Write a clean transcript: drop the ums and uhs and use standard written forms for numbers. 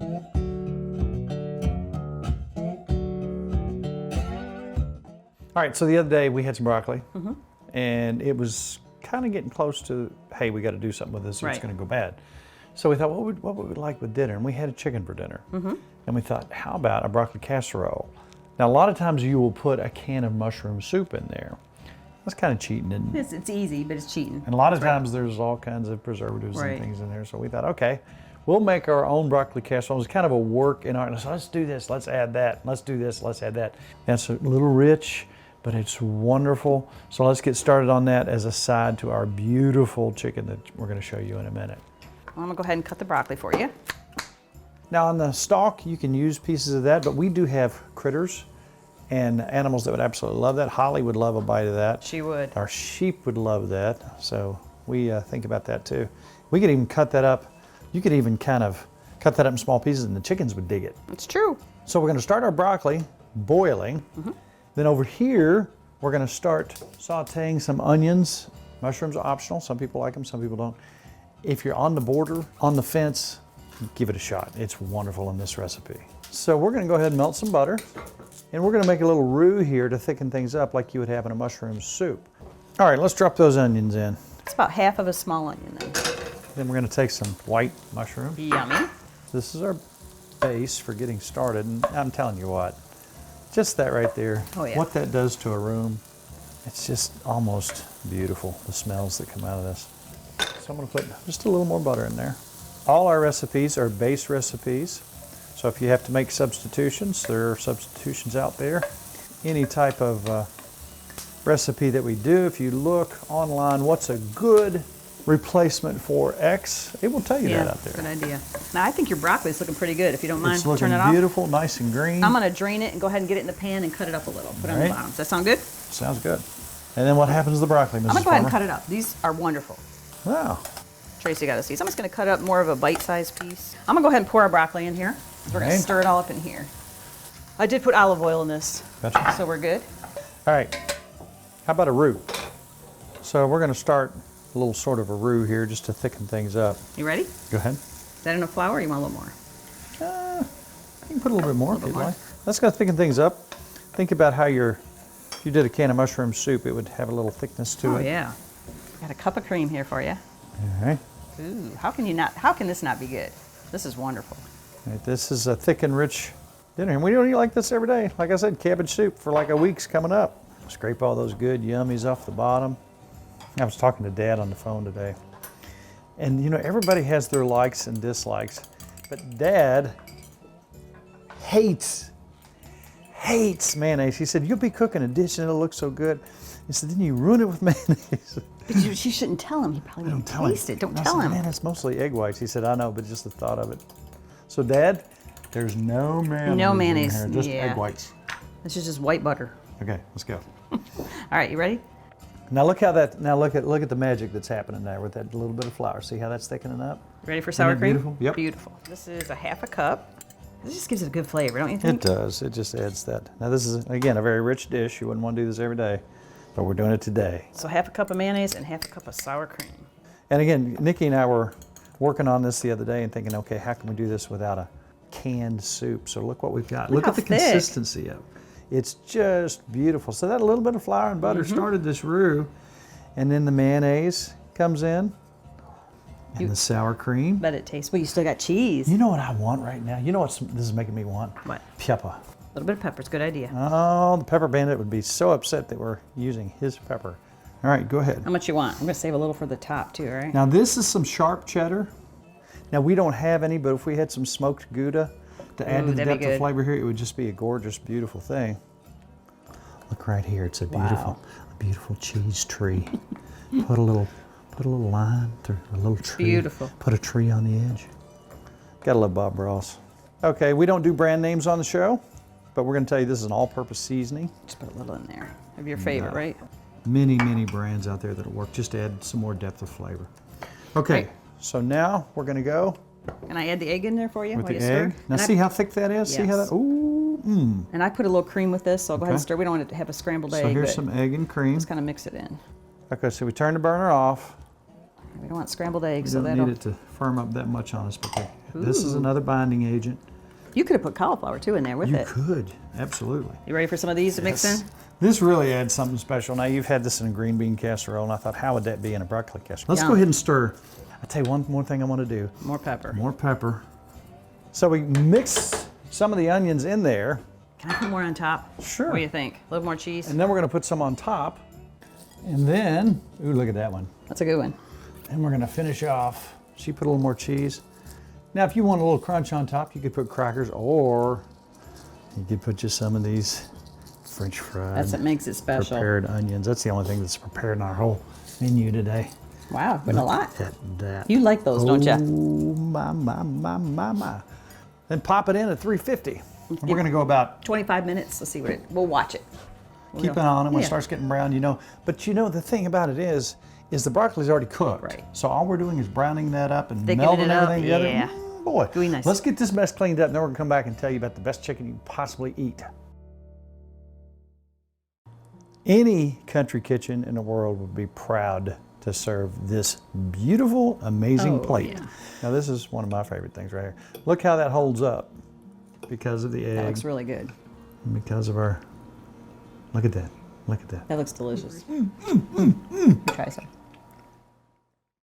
All right, so the other day we had some broccoli, and it was kind of getting close to, hey, we got to do something with this or it's going to go bad. So we thought, what would we like with dinner? And we had a chicken for dinner. And we thought, how about a broccoli casserole? Now, a lot of times you will put a can of mushroom soup in there. That's kind of cheating, isn't it? It's easy, but it's cheating. And a lot of times there's all kinds of preservatives and things in there. So we thought, okay, we'll make our own broccoli casserole. It's kind of a work in our, so let's do this, let's add that, let's do this, let's add that. That's a little rich, but it's wonderful. So let's get started on that as a side to our beautiful chicken that we're going to show you in a minute. I'm going to go ahead and cut the broccoli for you. Now on the stalk, you can use pieces of that, but we do have critters and animals that would absolutely love that. Holly would love a bite of that. She would. Our sheep would love that. So we think about that too. We could even cut that up. You could even kind of cut that up in small pieces and the chickens would dig it. It's true. So we're going to start our broccoli boiling. Then over here, we're going to start sauteing some onions. Mushrooms are optional. Some people like them, some people don't. If you're on the border, on the fence, give it a shot. It's wonderful in this recipe. So we're going to go ahead and melt some butter. And we're going to make a little roux here to thicken things up like you would have in a mushroom soup. All right, let's drop those onions in. It's about half of a small onion then. Then we're going to take some white mushroom. Yummy. This is our base for getting started. And I'm telling you what, just that right there, what that does to a room, it's just almost beautiful, the smells that come out of this. So I'm going to put just a little more butter in there. All our recipes are base recipes. So if you have to make substitutions, there are substitutions out there. Any type of recipe that we do, if you look online, what's a good replacement for X, it will tell you that out there. Good idea. Now I think your broccoli is looking pretty good. If you don't mind, it's looking turn it off. beautiful, nice and green. I'm going to drain it and go ahead and get it in the pan and cut it up a little. Put it on the bottom. Does that sound good? Sounds good. And then what happens to the broccoli, Mrs. I'm going to go ahead and cut it up. These are wonderful. Wow. Tracy got to see. So I'm just going to cut up more of a bite-sized piece. I'm going to go ahead and pour our broccoli in here. We're going to stir it all up in here. I did put olive oil in this, so we're good. All right, how about a roux? So we're going to start a little sort of a roux here just to thicken things up. You ready? Go ahead. Is that enough flour or you want a little more? You can put a little bit more if you'd like. That's going to thicken things up. Think about how if you did a can of mushroom soup, it would have a little thickness to it. Oh yeah. Got a cup of cream here for you. All right. Ooh, how can this not be good? This is wonderful. Right, this is a thick and rich dinner, and we don't eat like this every day. Like I said, cabbage soup for like a week's coming up. Scrape all those good yummies off the bottom. I was talking to Dad on the phone today, and you know, everybody has their likes and dislikes, but Dad hates mayonnaise. He said, you'll be cooking a dish and it'll look so good. He said, then you ruin it with mayonnaise. But she shouldn't tell him. He probably won't taste it. Don't tell him. Man, it's mostly egg whites. He said, I know, but just the thought of it. So Dad, there's no mayonnaise. No mayonnaise. In here, just egg whites. This is just white butter. Okay, let's go. All right, you ready? Now look how that. Now look at the magic that's happening there with that little bit of flour. See how that's thickening up? Ready for sour cream? Beautiful. Yep. Beautiful. This is a half a cup. This just gives it a good flavor, don't you think? It does. It just adds that. Now this is again a very rich dish. You wouldn't want to do this every day, but we're doing it today. So half a cup of mayonnaise and half a cup of sour cream. And again, Nikki and I were working on this the other day and thinking, okay, how can we do this without a canned soup? So look what we've got. Look at the consistency of it. It's just beautiful. So that little bit of flour and butter started this roux, and then the mayonnaise comes in, and the sour cream. But it tastes, well, you still got cheese. You know what I want right now? You know what this is making me want? What? Pepper. A little bit of pepper is a good idea. Oh, the pepper bandit would be so upset that we're using his pepper. All right, go ahead. How much you want? I'm going to save a little for the top too, all right? Now this is some sharp cheddar. Now we don't have any, but if we had some smoked Gouda to add to the depth of flavor here, it would just be a gorgeous, beautiful thing. Look right here, it's a beautiful cheese tree. Put a little line through a little tree. Beautiful. Put a tree on the edge. Gotta love Bob Ross. Okay, we don't do brand names on the show, but we're gonna tell you this is an all-purpose seasoning. Just put a little in there of your favorite, right? Many brands out there that'll work. Just to add some more depth of flavor. Okay, so now we're gonna go. Can I add the egg in there for you? With the egg. Now see how thick that is? See how that, ooh, And I put a little cream with this, so I'll go ahead and stir. We don't want it to have a scrambled egg. So here's some egg and cream. Just kind of mix it in. Okay, so we turn the burner off. We don't want scrambled eggs, We so don't need it to firm up that much on us, but This is another binding agent. You could have put cauliflower too in there with it. You could, absolutely. You ready for some of these to mix in? This really adds something special. Now you've had this in a green bean casserole, and I thought, how would that be in a broccoli casserole? Let's go ahead and stir. I'll tell you one more thing I want to do. More pepper. More pepper. So we mix some of the onions in there. Can I put more on top? Sure. What do you think? A little more cheese? And then we're going to put some on top. And then, ooh, look at that one. That's a good one. And we're going to finish off. She put a little more cheese. Now, if you want a little crunch on top, you could put crackers, or you could put just some of these French fried. That's what makes it special. Prepared onions. That's the only thing that's prepared in our whole menu today. Wow, putting a lot. That. You like those, don't you? Oh, my. Then pop it in at 350. And we're going to go about 25 minutes. Let's see what we'll watch it. Keep it on, and when it starts getting brown, you know. But you know, the thing about it is the broccoli's already cooked. Right. So all we're doing is browning that up and Thickening melding it up, everything together. yeah. Boy, Gooey nice. Let's get this mess cleaned up, and then we're going to come back and tell you about the best chicken you can possibly eat. Any country kitchen in the world would be proud to serve this beautiful, amazing plate. Yeah. Now, this is one of my favorite things right here. Look how that holds up because of the egg. That looks really good. Because of our, look at that. Look at that. That looks delicious. Try some.